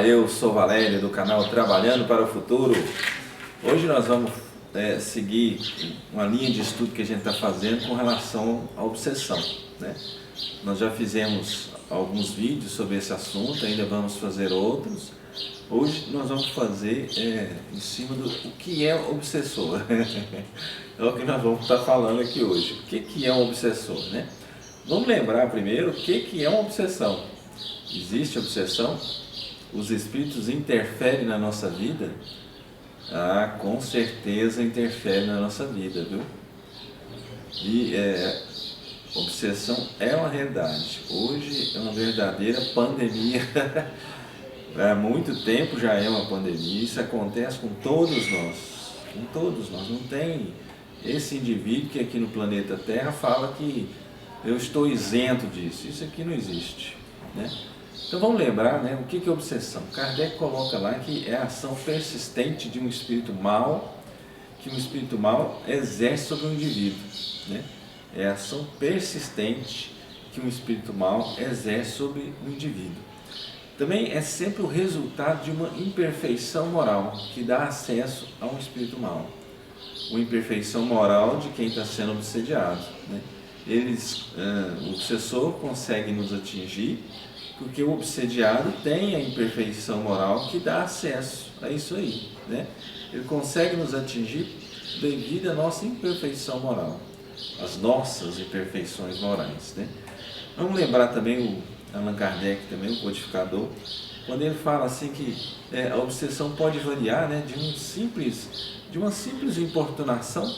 Olá, eu sou Valério do canal Trabalhando para o Futuro. Hoje nós vamos seguir uma linha de estudo que a gente está fazendo com relação à obsessão, né? Nós já fizemos alguns vídeos sobre esse assunto, ainda vamos fazer outros. Hoje nós vamos fazer em cima do o que é obsessor. É o que nós vamos estar falando aqui hoje. O que é um obsessor, né? Vamos lembrar primeiro o que é uma obsessão. Existe obsessão? Os espíritos interferem na nossa vida? Ah, com certeza interferem na nossa vida, viu? E obsessão é uma realidade. Hoje é uma verdadeira pandemia. Há muito tempo já é uma pandemia. Isso acontece com todos nós. Com todos nós. Não tem esse indivíduo que aqui no planeta Terra fala que eu estou isento disso. Isso aqui não existe, né? Então vamos lembrar, né, o que é obsessão. Kardec coloca lá que é a ação persistente de um espírito mau, que um espírito mau exerce sobre um indivíduo, né? É a ação persistente que um espírito mau exerce sobre um indivíduo. Também é sempre o resultado de uma imperfeição moral que dá acesso a um espírito mau. Uma imperfeição moral de quem está sendo obsediado, né? O obsessor consegue nos atingir porque o obsediado tem a imperfeição moral que dá acesso a isso aí, né? Ele consegue nos atingir devido à nossa imperfeição moral, as nossas imperfeições morais, né? Vamos lembrar também o Allan Kardec, também, o codificador, quando ele fala assim que a obsessão pode variar, né, de uma simples importunação,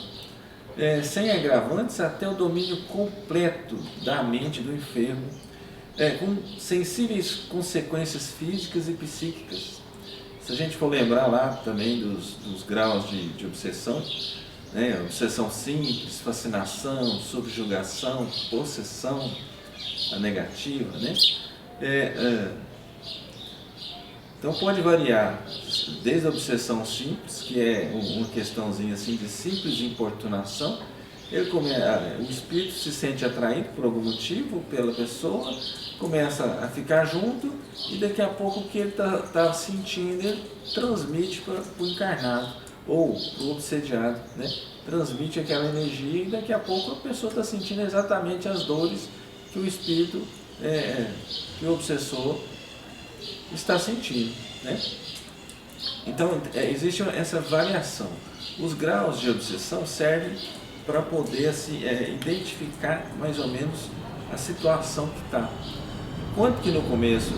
sem agravantes, até o domínio completo da mente do enfermo, com sensíveis consequências físicas e psíquicas. Se a gente for lembrar lá também dos graus de obsessão, né, obsessão simples, fascinação, subjugação, possessão, a negativa, né? Então pode variar desde a obsessão simples, que é uma questãozinha assim de simples importunação. O espírito se sente atraído por algum motivo pela pessoa, começa a ficar junto e daqui a pouco o que ele está sentindo ele transmite para o encarnado ou para o obsediado, né? Transmite aquela energia e daqui a pouco a pessoa está sentindo exatamente as dores que o espírito, que o obsessor está sentindo, né? Então existe essa variação. Os graus de obsessão servem para poder identificar mais ou menos a situação que está. Enquanto que no começo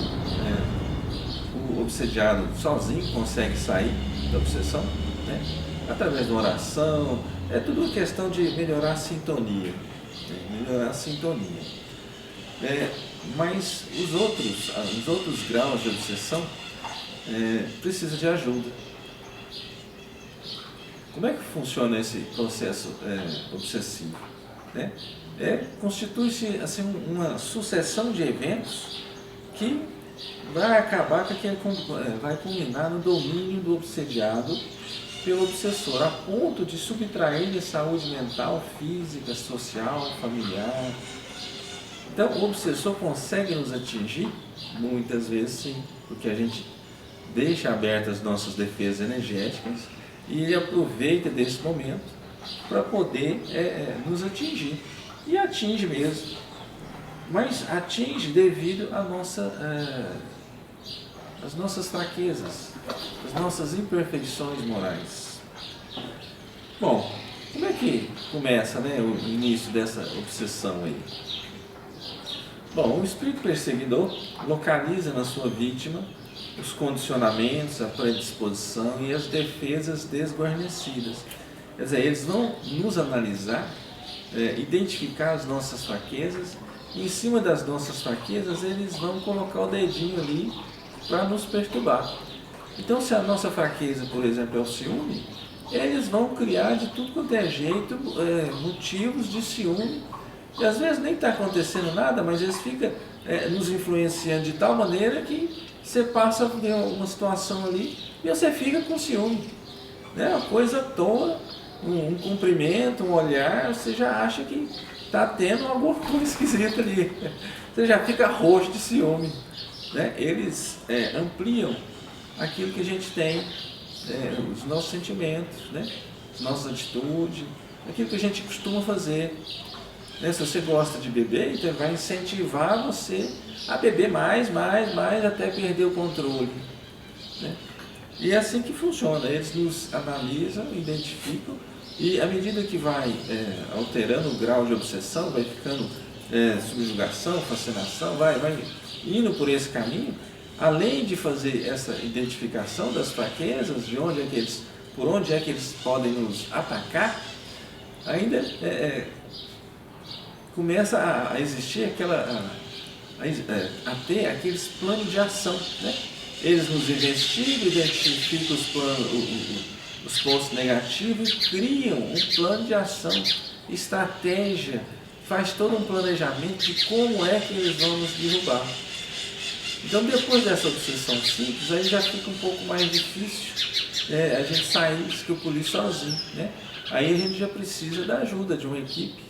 o obsediado sozinho consegue sair da obsessão, né, através de uma oração, é tudo uma questão de melhorar a sintonia, né, melhorar a sintonia. Mas os outros graus de obsessão precisam de ajuda. Como é que funciona esse processo obsessivo, né? Constitui-se assim, uma sucessão de eventos que vai acabar vai culminar no domínio do obsediado pelo obsessor, a ponto de subtrair a saúde mental, física, social, familiar. Então o obsessor consegue nos atingir? Muitas vezes sim, porque a gente deixa abertas as nossas defesas energéticas e ele aproveita desse momento para poder nos atingir. E atinge mesmo, mas atinge devido às nossas fraquezas, às nossas imperfeições morais. Bom, como é que começa, né, o início dessa obsessão aí? Bom, o espírito perseguidor localiza na sua vítima os condicionamentos, a predisposição e as defesas desguarnecidas. Quer dizer, eles vão nos analisar, identificar as nossas fraquezas e em cima das nossas fraquezas eles vão colocar o dedinho ali para nos perturbar. Então se a nossa fraqueza, por exemplo, é o ciúme, eles vão criar de tudo quanto é jeito motivos de ciúme e às vezes nem está acontecendo nada, mas eles ficam nos influenciando de tal maneira que você passa por uma situação ali e você fica com ciúme, né? Uma coisa toda, um cumprimento, um olhar, você já acha que está tendo alguma coisa esquisita ali. Você já fica roxo de ciúme, né? Eles ampliam aquilo que a gente tem, os nossos sentimentos, né? As nossas atitudes, aquilo que a gente costuma fazer. Né? Se você gosta de beber, então vai incentivar você a beber mais, até perder o controle. Né? E é assim que funciona, eles nos analisam, identificam, e à medida que vai alterando o grau de obsessão, vai ficando subjugação, fascinação, vai indo por esse caminho, além de fazer essa identificação das fraquezas, por onde é que eles podem nos atacar, ainda começa a existir a ter aqueles planos de ação, né? Eles nos investigam, identificam os pontos negativos e criam um plano de ação, estratégia, faz todo um planejamento de como é que eles vão nos derrubar. Então, depois dessa obsessão simples, aí já fica um pouco mais difícil a gente sair, escapulir sozinho, né? Aí a gente já precisa da ajuda de uma equipe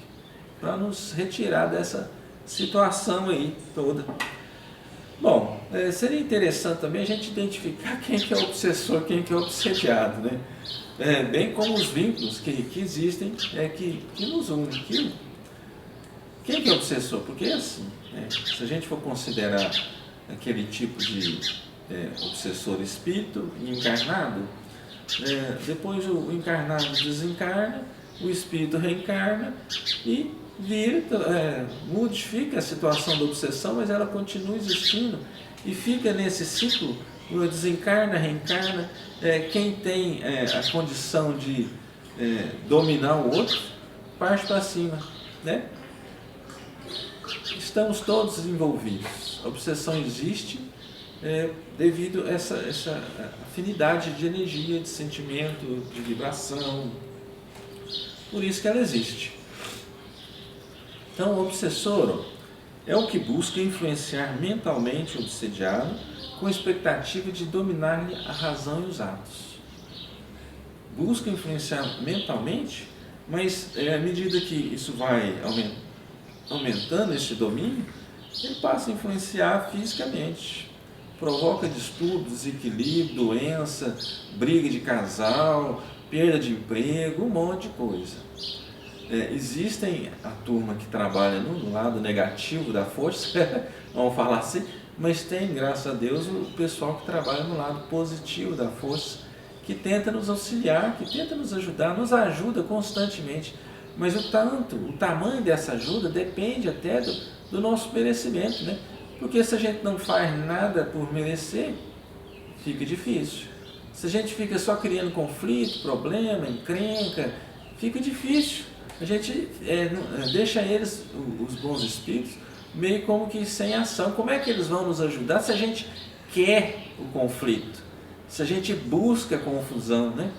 para nos retirar dessa situação aí toda. Bom, seria interessante também a gente identificar quem que é o obsessor, quem que é o obsediado, né? Bem como os vínculos que existem, que nos unem. Quem que é o obsessor? Porque é assim, né? Se a gente for considerar aquele tipo de obsessor espírito encarnado, depois o encarnado desencarna, o espírito reencarna e modifica a situação da obsessão, mas ela continua existindo e fica nesse ciclo, desencarna, reencarna. Quem tem a condição de dominar o outro, parte para cima, né? Estamos todos envolvidos. A obsessão existe devido a essa afinidade de energia, de sentimento, de vibração. Por isso que ela existe. Então, o obsessor é o que busca influenciar mentalmente o obsediado com a expectativa de dominar-lhe a razão e os atos. Busca influenciar mentalmente, mas à medida que isso vai aumentando esse domínio, ele passa a influenciar fisicamente. Provoca distúrbios, desequilíbrio, doença, briga de casal, perda de emprego, um monte de coisa. Existem a turma que trabalha no lado negativo da força, vamos falar assim, mas tem, graças a Deus, o pessoal que trabalha no lado positivo da força, que tenta nos auxiliar, que tenta nos ajudar, nos ajuda constantemente. Mas o tamanho dessa ajuda depende até do nosso merecimento, né? Porque se a gente não faz nada por merecer, fica difícil. Se a gente fica só criando conflito, problema, encrenca, fica difícil. A gente deixa eles, os bons espíritos, meio como que sem ação. Como é que eles vão nos ajudar se a gente quer o conflito? Se a gente busca a confusão, né?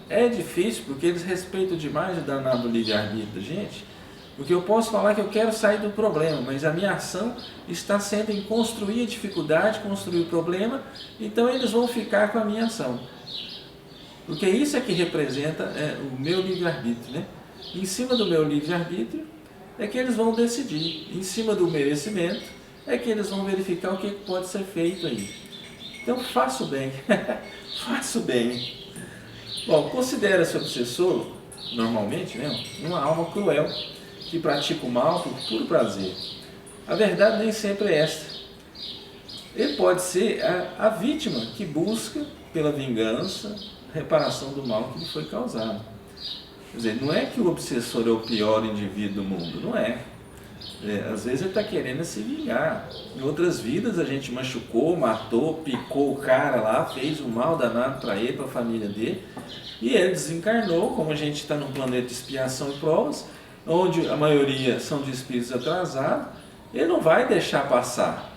É difícil porque eles respeitam demais o danado livre-arbítrio da gente. Porque eu posso falar que eu quero sair do problema, mas a minha ação está sendo em construir a dificuldade, construir o problema, então eles vão ficar com a minha ação. Porque isso é que representa o meu livre-arbítrio, né? Em cima do meu livre-arbítrio é que eles vão decidir. Em cima do merecimento é que eles vão verificar o que pode ser feito aí. Então faça o bem, faça o bem. Bom, considera-se obsessor, normalmente, né, uma alma cruel, que pratica o mal por puro prazer. A verdade nem sempre é esta. Ele pode ser a vítima que busca, pela vingança, a reparação do mal que lhe foi causado. Quer dizer, não é que o obsessor é o pior indivíduo do mundo, não é. Às vezes ele está querendo se vingar. Em outras vidas a gente machucou, matou, picou o cara lá, fez um mal danado para ele, para a família dele, e ele desencarnou. Como a gente está num planeta de expiação e provas, onde a maioria são de espíritos atrasados, ele não vai deixar passar.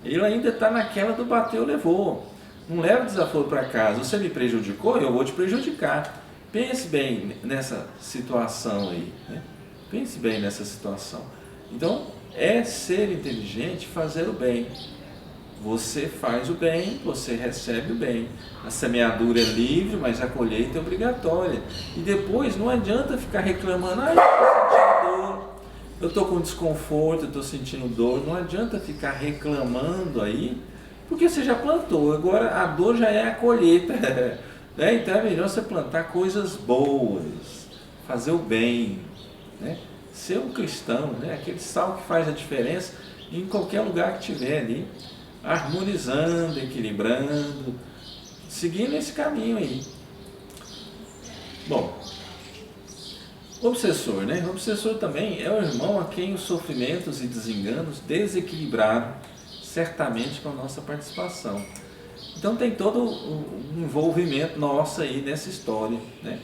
Ele ainda está naquela do bateu, levou. Não leva o desaforo para casa. Você me prejudicou, eu vou te prejudicar. Pense bem nessa situação aí, né? Pense bem nessa situação. Então, é ser inteligente fazer o bem. Você faz o bem, você recebe o bem. A semeadura é livre, mas a colheita é obrigatória. E depois não adianta ficar reclamando, eu estou sentindo dor, eu estou com desconforto, eu estou sentindo dor. Não adianta ficar reclamando aí, Porque você já plantou, agora a dor já é a colheita. Né? Então é melhor você plantar coisas boas, fazer o bem, né? Ser um cristão, né? Aquele sal que faz a diferença em qualquer lugar que tiver ali, harmonizando, equilibrando, seguindo esse caminho aí. Bom, obsessor, né? O obsessor também é o irmão a quem os sofrimentos e desenganos desequilibraram certamente com a nossa participação. Então tem todo um envolvimento nosso aí nessa história, né?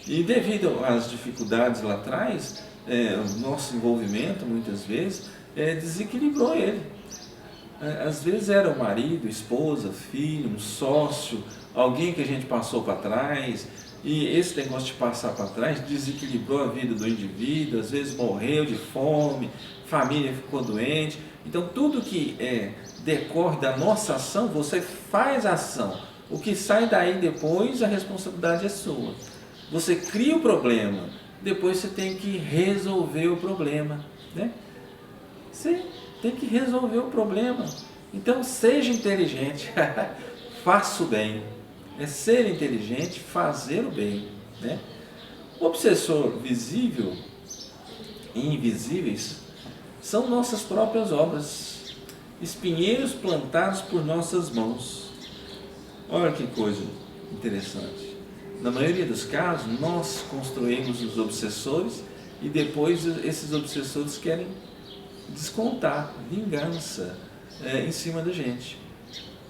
E devido às dificuldades lá atrás, o nosso envolvimento muitas vezes desequilibrou ele. Às vezes era o marido, esposa, filho, um sócio, alguém que a gente passou para trás, e esse negócio de passar para trás desequilibrou a vida do indivíduo, às vezes morreu de fome, família ficou doente. Então tudo que decorre da nossa ação, você faz a ação. O que sai daí depois, a responsabilidade é sua. Você cria o problema, depois você tem que resolver o problema, né? Você tem que resolver o problema. Então seja inteligente, faça o bem. É ser inteligente, fazer o bem, né? O obsessor visível e invisíveis são nossas próprias obras, espinheiros plantados por nossas mãos. Olha que coisa interessante. Na maioria dos casos, nós construímos os obsessores e depois esses obsessores querem descontar vingança em cima da gente.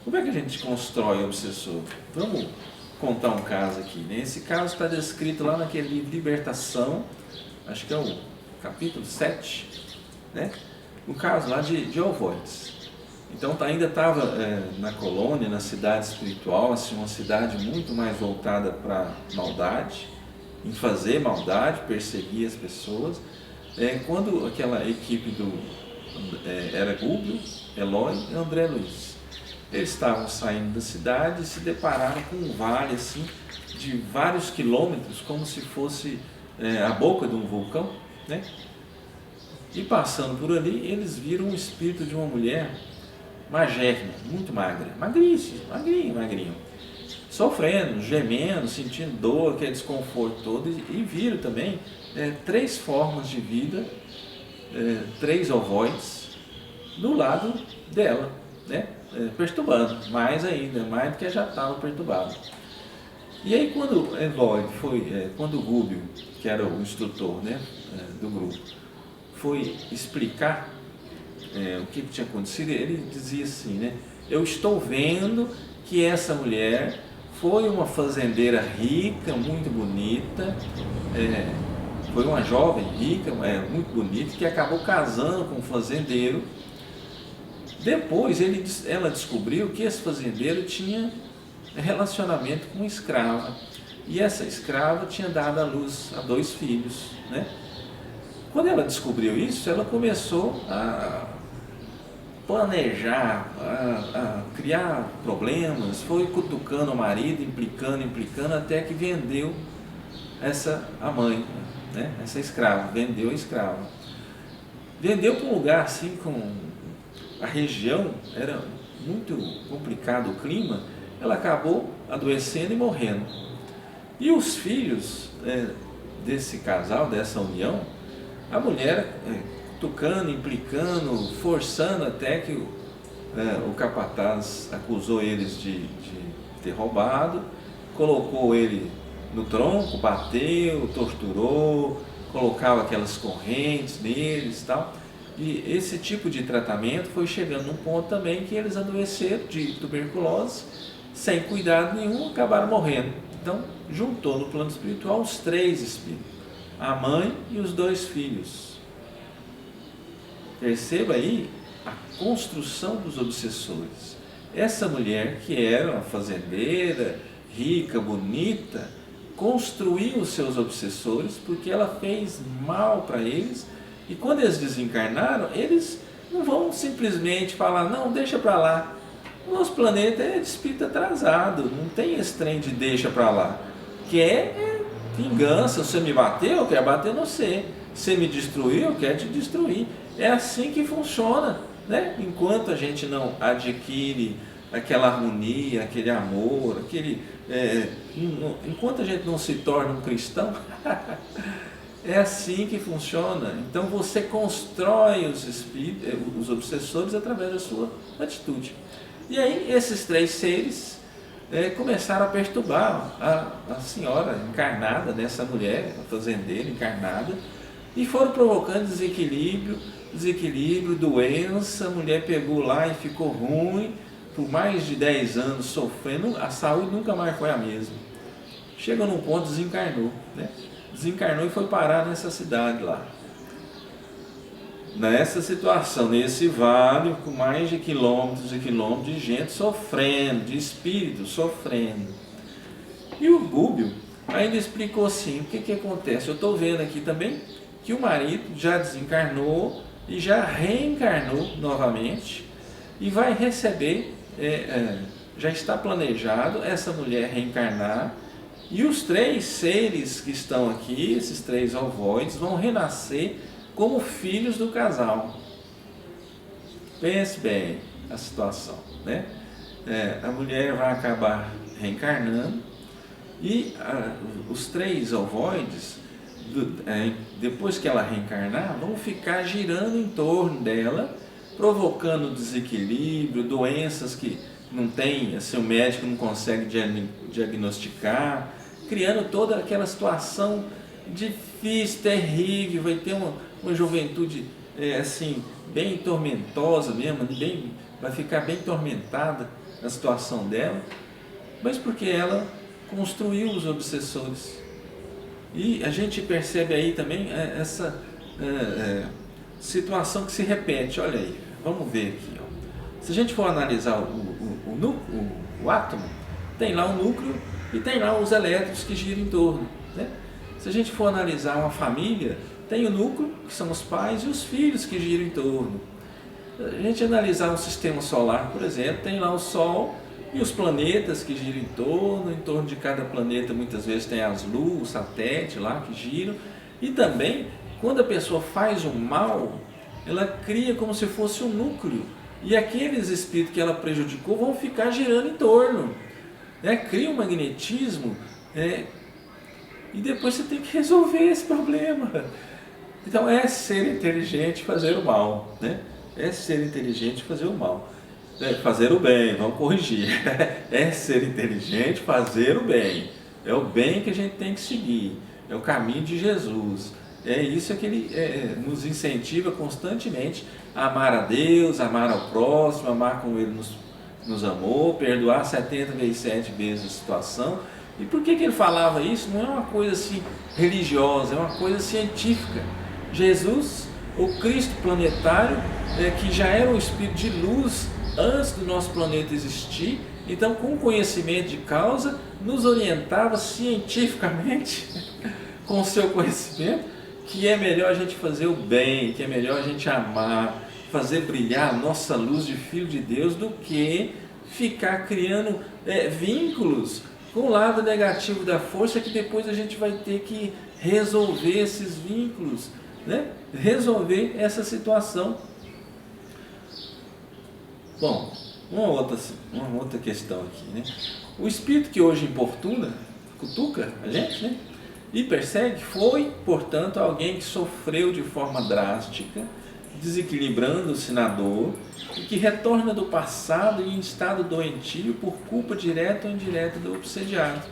Como é que a gente constrói o obsessor? Vamos contar um caso aqui, né? Esse caso está descrito lá naquele livro Libertação, acho que é o capítulo 7, né? O caso lá de Ovoides. Então ainda estava na colônia, na cidade espiritual, assim, uma cidade muito mais voltada para maldade, em fazer maldade, perseguir as pessoas. Quando aquela equipe era Gúblio, Eloy e André Luiz, eles estavam saindo da cidade e se depararam com um vale assim, de vários quilômetros, como se fosse a boca de um vulcão, né? E passando por ali, eles viram o espírito de uma mulher magérrima, muito magra, magríssima, magrinho, sofrendo, gemendo, sentindo dor, aquele desconforto todo, e viram também 3 formas de vida, 3 ovoides do lado dela, né? Perturbando, mais ainda, mais do que já estava perturbado. E aí quando Eloy quando o Gúbio, que era o instrutor, né, do grupo, foi explicar o que tinha acontecido, ele dizia assim, né? Eu estou vendo que essa mulher foi uma fazendeira rica, muito bonita, foi uma jovem rica, muito bonita, que acabou casando com um fazendeiro. Depois ela descobriu que esse fazendeiro tinha relacionamento com uma escrava, e essa escrava tinha dado à luz a 2 filhos, né? Quando ela descobriu isso, ela começou a planejar, a criar problemas, foi cutucando o marido, implicando, até que vendeu a mãe, né? Essa escrava, vendeu a escrava. Vendeu para um lugar assim, com a região, era muito complicado o clima, ela acabou adoecendo e morrendo. E os filhos desse casal, dessa união, a mulher cutucando, implicando, forçando, até que o capataz acusou eles de ter roubado, colocou ele no tronco, bateu, torturou, colocava aquelas correntes neles e tal. E esse tipo de tratamento foi chegando num ponto também que eles adoeceram de tuberculose, sem cuidado nenhum, acabaram morrendo. Então, juntou no plano espiritual os 3 espíritos, a mãe e os 2 filhos. Perceba aí a construção dos obsessores. Essa mulher, que era uma fazendeira, rica, bonita, construiu os seus obsessores porque ela fez mal para eles, e quando eles desencarnaram, eles não vão simplesmente falar, não, deixa para lá. O nosso planeta é de espírito atrasado, não tem esse trem de deixa para lá. Quer vingança, você me bateu, eu quero bater no você. Você me destruiu, eu quero te destruir. É assim que funciona, né? Enquanto a gente não adquire aquela harmonia, aquele amor, enquanto a gente não se torna um cristão, é assim que funciona. Então você constrói os obsessores através da sua atitude. E aí esses 3 seres começaram a perturbar a senhora encarnada, dessa mulher, a fazendeira encarnada, e foram provocando desequilíbrio, doença. A mulher pegou lá e ficou ruim, por mais de 10 anos sofrendo, a saúde nunca mais foi a mesma. Chega num ponto, desencarnou, né? Desencarnou e foi parar nessa cidade lá. Nessa situação, nesse vale, com mais de quilômetros e quilômetros de gente sofrendo, de espíritos sofrendo. E o Búbio ainda explicou assim, o que acontece? Eu estou vendo aqui também que o marido já desencarnou e já reencarnou novamente e vai receber, já está planejado essa mulher reencarnar, e os 3 seres que estão aqui, esses 3 ovoides, vão renascer como filhos do casal. Pense bem a situação, né? A mulher vai acabar reencarnando e os 3 ovoides, depois que ela reencarnar, vão ficar girando em torno dela, provocando desequilíbrio, doenças que não tem, assim, o médico não consegue diagnosticar, criando toda aquela situação difícil, terrível. Vai ter uma juventude assim, bem tormentosa mesmo, vai ficar bem tormentada a situação dela, mas porque ela construiu os obsessores. E a gente percebe aí também essa situação que se repete. Olha aí, vamos ver aqui, ó. Se a gente for analisar o átomo, tem lá o núcleo e tem lá os elétrons que giram em torno, né? Se a gente for analisar uma família, tem o núcleo, que são os pais, e os filhos que giram em torno. A gente analisar um sistema solar, por exemplo, tem lá o Sol e os planetas que giram em torno de cada planeta muitas vezes tem as luas, o satélite lá que giram. E também, quando a pessoa faz o mal, ela cria como se fosse um núcleo, e aqueles espíritos que ela prejudicou vão ficar girando em torno, né? Cria um magnetismo, e depois você tem que resolver esse problema. Então é ser inteligente fazer o mal, né? É ser inteligente fazer o mal, fazer o bem, vamos corrigir. É ser inteligente fazer o bem, é o bem que a gente tem que seguir, é o caminho de Jesus. É isso que ele nos incentiva constantemente a amar a Deus, amar ao próximo, amar como Ele nos amou, perdoar 70 vezes 7 vezes a situação. E por que ele falava isso? Não é uma coisa assim religiosa, é uma coisa científica. Jesus, o Cristo planetário, que já era um espírito de luz antes do nosso planeta existir, então com conhecimento de causa, nos orientava cientificamente, com o seu conhecimento, que é melhor a gente fazer o bem, que é melhor a gente amar, fazer brilhar a nossa luz de Filho de Deus, do que ficar criando vínculos com o lado negativo da força, que depois a gente vai ter que resolver esses vínculos, né? Resolver essa situação. Bom, uma outra questão aqui, né? O espírito que hoje importuna, cutuca a gente, né? E persegue, foi, portanto, alguém que sofreu de forma drástica, desequilibrando-se na dor, e que retorna do passado em estado doentio por culpa direta ou indireta do obsediado.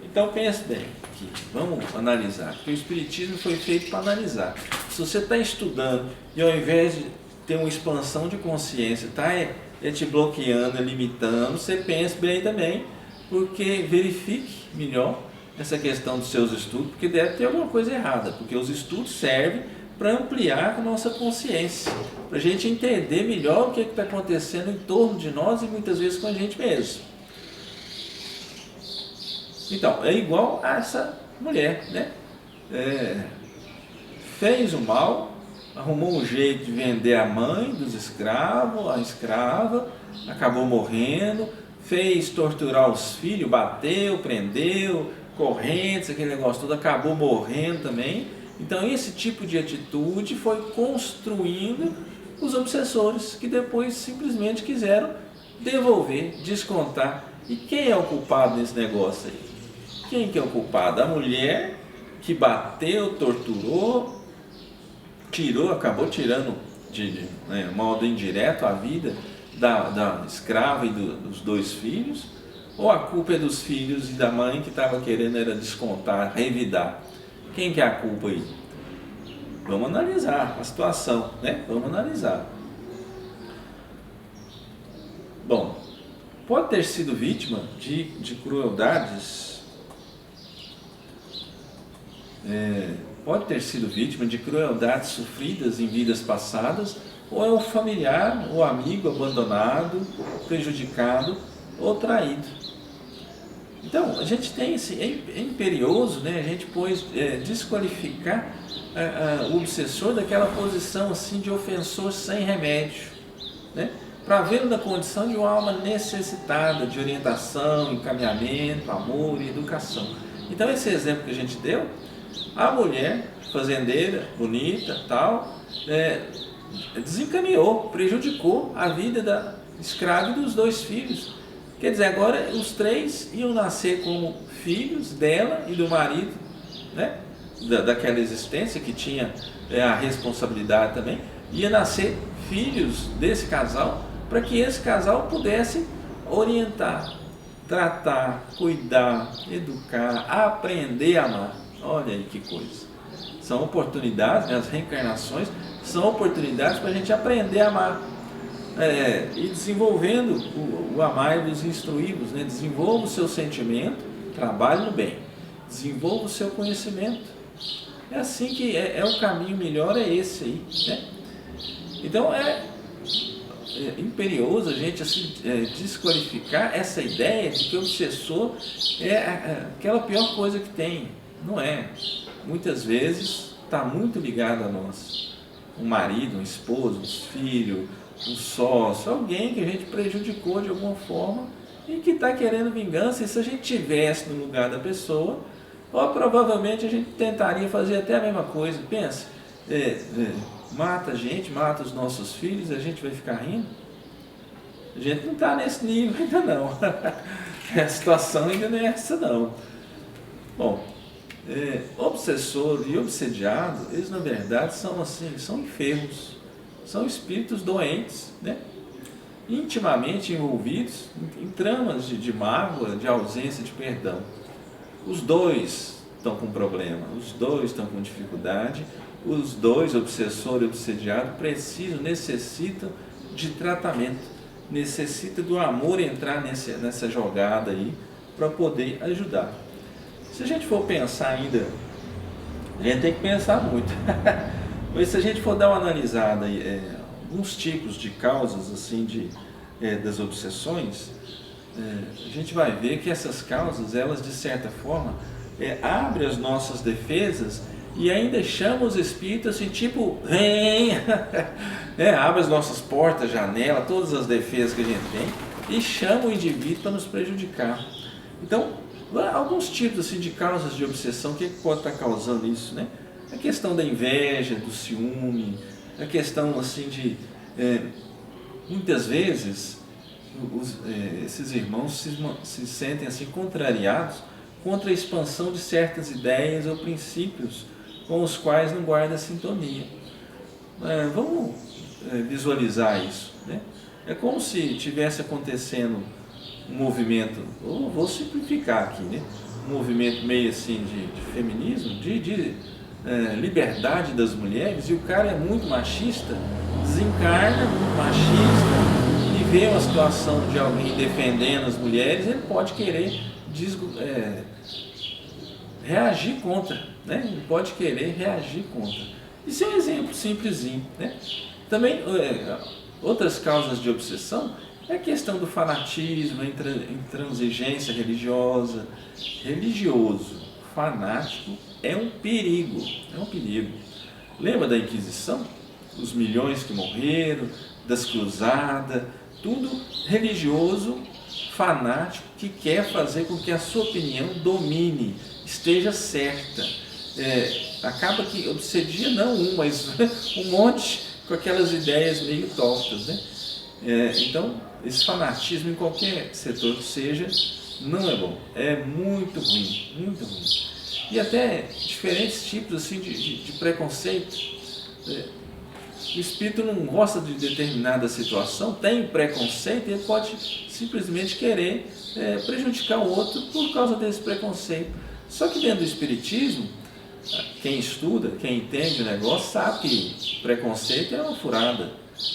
Então pense bem, aqui, vamos analisar, porque o Espiritismo foi feito para analisar. Se você está estudando e ao invés de ter uma expansão de consciência, está te bloqueando, limitando, você pense bem também, porque verifique melhor essa questão dos seus estudos, porque deve ter alguma coisa errada, porque os estudos servem para ampliar a nossa consciência, para a gente entender melhor o que está acontecendo em torno de nós e muitas vezes com a gente mesmo. Então, é igual a essa mulher, né? Fez o mal, arrumou um jeito de vender a mãe dos escravos, a escrava, acabou morrendo, fez torturar os filhos, bateu, prendeu, correntes, aquele negócio todo, acabou morrendo também. Então esse tipo de atitude foi construindo os obsessores, que depois simplesmente quiseram devolver, descontar. E quem é o culpado nesse negócio aí? Quem que é o culpado? A mulher que bateu, torturou, acabou tirando de modo indireto a vida da escrava e dos dois filhos? Ou a culpa é dos filhos e da mãe que estava querendo era descontar, revidar? Quem que é a culpa aí? Vamos analisar a situação, né? Vamos analisar. Bom, pode ter sido vítima de crueldades, pode ter sido vítima de crueldades sofridas em vidas passadas, ou é um familiar ou amigo abandonado, prejudicado ou traído. Então, a gente tem é imperioso, né, a gente desqualificar o obsessor daquela posição assim de ofensor sem remédio, né, para vê-lo na condição de uma alma necessitada de orientação, encaminhamento, amor e educação. Então, esse exemplo que a gente deu, a mulher fazendeira, bonita, tal, desencaminhou, prejudicou a vida da escrava e dos dois filhos. Quer dizer, agora os três iam nascer como filhos dela e do marido, né? Daquela existência que tinha a responsabilidade também, ia nascer filhos desse casal, para que esse casal pudesse orientar, tratar, cuidar, educar, aprender a amar. Olha aí que coisa. São oportunidades, né? As reencarnações são oportunidades para a gente aprender a amar. E desenvolvendo o amar dos instruídos, né? Desenvolva o seu sentimento, trabalhe no bem, desenvolva o seu conhecimento. É assim que o caminho melhor, é esse aí, né? Então é imperioso a gente assim, desqualificar essa ideia de que o obsessor é aquela pior coisa que tem. Não é. Muitas vezes está muito ligado a nós. Um marido, um esposo, um filho, um sócio, alguém que a gente prejudicou de alguma forma e que está querendo vingança. E se a gente estivesse no lugar da pessoa, provavelmente a gente tentaria fazer até a mesma coisa. Pensa, mata a gente, mata os nossos filhos, a gente vai ficar rindo? A gente não está nesse nível ainda não. A situação ainda não é essa não. Bom, obsessor e obsediado, eles na verdade são assim, são enfermos, são espíritos doentes, né? Intimamente envolvidos em tramas de mágoa, de ausência de perdão. Os dois estão com problema, os dois estão com dificuldade, os dois, obsessor e obsediado, necessitam de tratamento, necessitam do amor entrar nessa jogada aí para poder ajudar. Se a gente for pensar ainda, a gente tem que pensar muito, mas se a gente for dar uma analisada aí, alguns tipos de causas assim das obsessões, a gente vai ver que essas causas, elas de certa forma, abrem as nossas defesas e ainda chamam os espíritos assim, tipo, vem, abre as nossas portas, janela, todas as defesas que a gente tem e chama o indivíduo para nos prejudicar. Então, alguns tipos assim, de causas de obsessão, o que pode estar causando isso, né? A questão da inveja, do ciúme, a questão assim de, muitas vezes, esses irmãos se sentem assim contrariados contra a expansão de certas ideias ou princípios com os quais não guarda sintonia. Vamos visualizar isso, né? É como se estivesse acontecendo um movimento, vou simplificar aqui, né? Um movimento meio assim de feminismo, de liberdade das mulheres, e o cara é muito machista, desencarna muito machista e vê uma situação de alguém defendendo as mulheres, ele pode querer reagir contra, né? Ele pode querer reagir contra. Isso é um exemplo simplesinho, né? Também outras causas de obsessão é a questão do fanatismo, a intransigência religiosa. Religioso, fanático é um perigo, Lembra da Inquisição? Os milhões que morreram, das cruzadas, tudo religioso, fanático, que quer fazer com que a sua opinião domine, esteja certa. Acaba que obsedia não mas um monte com aquelas ideias meio tortas, né? Então, esse fanatismo em qualquer setor que seja, não é bom, é muito ruim, muito ruim. E até diferentes tipos assim, de preconceito. O espírito não gosta de determinada situação, tem preconceito e ele pode simplesmente querer prejudicar o outro por causa desse preconceito. Só que dentro do espiritismo, quem estuda, quem entende o negócio, sabe que preconceito é uma furada.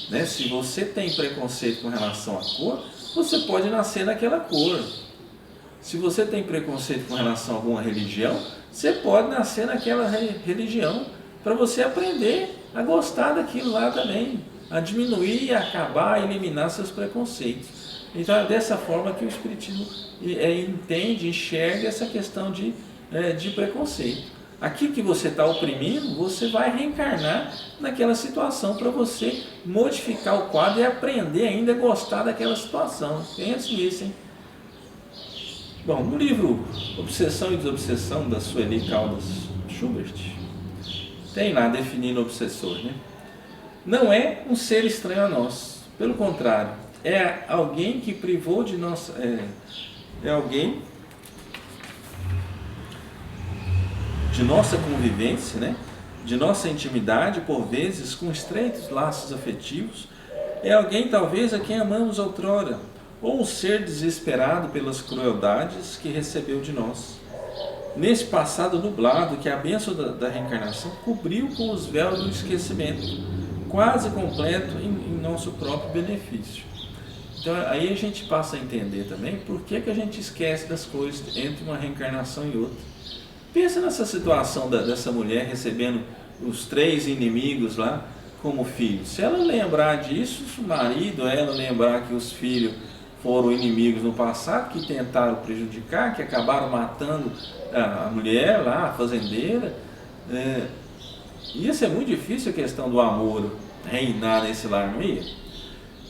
Né? Se você tem preconceito com relação à cor, você pode nascer naquela cor. Se você tem preconceito com relação a alguma religião, você pode nascer naquela religião para você aprender a gostar daquilo lá também, a diminuir, a acabar, a eliminar seus preconceitos. Então é dessa forma que o Espiritismo entende, enxerga essa questão de preconceito. Aquilo que você está oprimindo, você vai reencarnar naquela situação para você modificar o quadro e aprender ainda a gostar daquela situação. Pense nisso, hein? Bom, no livro Obsessão e Desobsessão, da Sueli Caldas Schubert, tem lá definindo o obsessor, né? Não é um ser estranho a nós, pelo contrário, é alguém que privou de nossa... É alguém de nossa convivência, né? De nossa intimidade, por vezes, com estreitos laços afetivos. É alguém, talvez, a quem amamos outrora, ou um ser desesperado pelas crueldades que recebeu de nós. Nesse passado nublado que a bênção da reencarnação cobriu com os véus do esquecimento, quase completo em nosso próprio benefício. Então aí a gente passa a entender também por que a gente esquece das coisas entre uma reencarnação e outra. Pensa nessa situação dessa mulher recebendo os 3 inimigos lá como filhos. Se ela lembrar disso, se o marido, ela lembrar que os filhos foram inimigos no passado, que tentaram prejudicar, que acabaram matando a mulher lá, a fazendeira, ia ser muito difícil a questão do amor reinar nesse lar, não ia?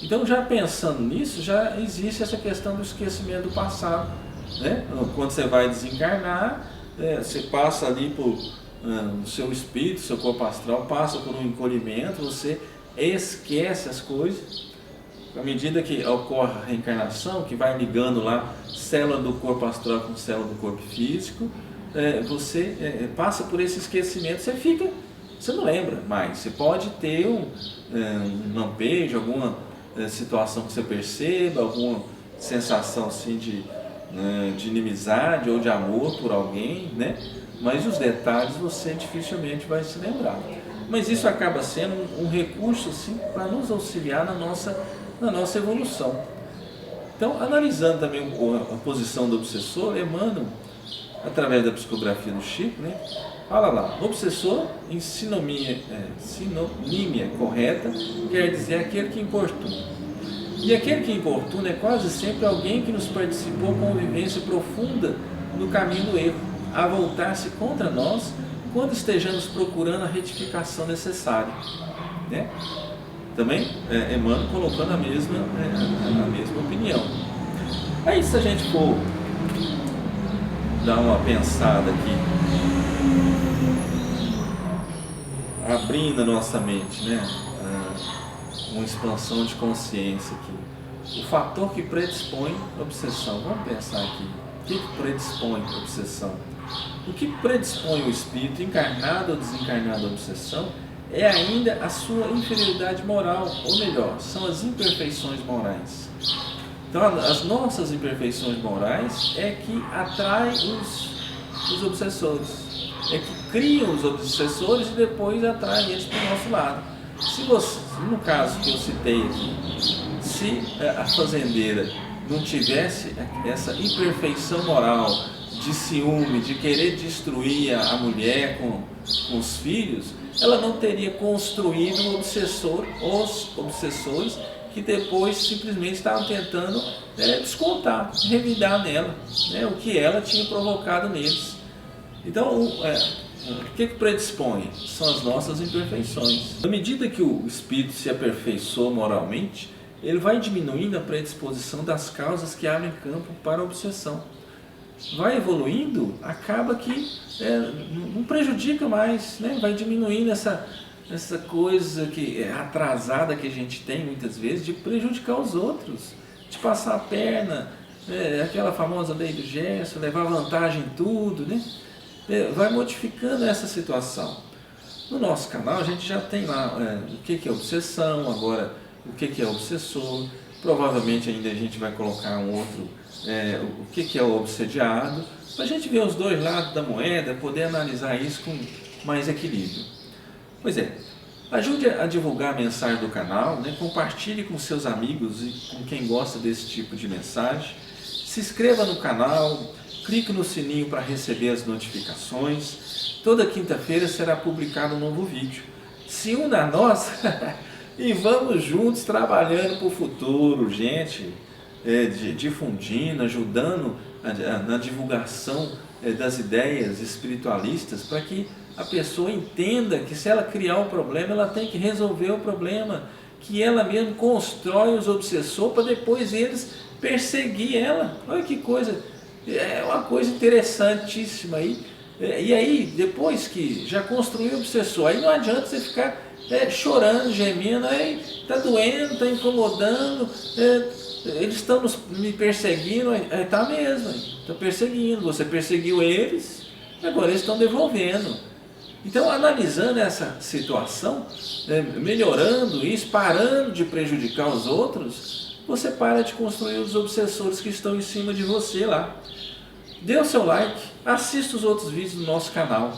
Então, já pensando nisso, já existe essa questão do esquecimento do passado, né? Quando você vai desencarnar, você passa ali por o seu espírito, seu corpo astral, passa por um encolhimento, você esquece as coisas. À medida que ocorre a reencarnação, que vai ligando lá célula do corpo astral com célula do corpo físico, você passa por esse esquecimento, você não lembra mais. Você pode ter um lampejo, alguma situação que você perceba, alguma sensação assim de inimizade ou de amor por alguém, né? Mas os detalhes você dificilmente vai se lembrar. Mas isso acaba sendo um recurso assim, para nos auxiliar na nossa evolução. Então, analisando também a posição do obsessor, Emmanuel, através da psicografia do Chico, né, fala lá, obsessor em sinonímia correta quer dizer aquele que importuna. E aquele que importuna é quase sempre alguém que nos participou com vivência profunda no caminho do erro, a voltar-se contra nós quando estejamos procurando a retificação necessária, né? Também Emmanuel colocando a mesma opinião. Aí, se a gente for dar uma pensada aqui, abrindo a nossa mente, né? Uma expansão de consciência aqui. O fator que predispõe a obsessão. Vamos pensar aqui. O que predispõe a obsessão? O que predispõe o espírito, encarnado ou desencarnado à obsessão, é ainda a sua inferioridade moral, ou melhor, são as imperfeições morais. Então, as nossas imperfeições morais é que atraem os obsessores, é que criam os obsessores e depois atraem eles para o nosso lado. Se você, no caso que eu citei aqui, se a fazendeira não tivesse essa imperfeição moral de ciúme, de querer destruir a mulher com os filhos, ela não teria construído um obsessor, os obsessores que depois simplesmente estavam tentando descontar, revidar nela, né, o que ela tinha provocado neles. Então, o que predispõe? São as nossas imperfeições. À medida que o espírito se aperfeiçoa moralmente, ele vai diminuindo a predisposição das causas que abrem campo para a obsessão. Vai evoluindo, acaba que não prejudica mais, né? Vai diminuindo essa coisa que atrasada que a gente tem muitas vezes de prejudicar os outros. te passar a perna, aquela famosa lei do gesto, levar vantagem em tudo, né? Vai modificando essa situação. No nosso canal a gente já tem lá o que é obsessão, agora o que é obsessor, provavelmente ainda a gente vai colocar um outro, o que é o obsediado, para a gente ver os dois lados da moeda, poder analisar isso com mais equilíbrio. Pois é, ajude a divulgar a mensagem do canal, né? Compartilhe com seus amigos e com quem gosta desse tipo de mensagem, se inscreva no canal, clique no sininho para receber as notificações. Toda quinta-feira será publicado um novo vídeo. Se una a nós e vamos juntos trabalhando para o futuro, gente, difundindo, ajudando na divulgação das ideias espiritualistas, para que a pessoa entenda que se ela criar um problema, ela tem que resolver o problema, que ela mesmo constrói os obsessores para depois eles perseguir ela. Olha que coisa, é uma coisa interessantíssima aí. E aí, depois que já construiu o obsessor, aí não adianta você ficar chorando, gemendo, aí está doendo, está incomodando, eles estão me perseguindo, está mesmo, está perseguindo, você perseguiu eles, agora eles estão devolvendo. Então, analisando essa situação, melhorando isso, parando de prejudicar os outros, você para de construir os obsessores que estão em cima de você lá. Dê o seu like, assista os outros vídeos do nosso canal.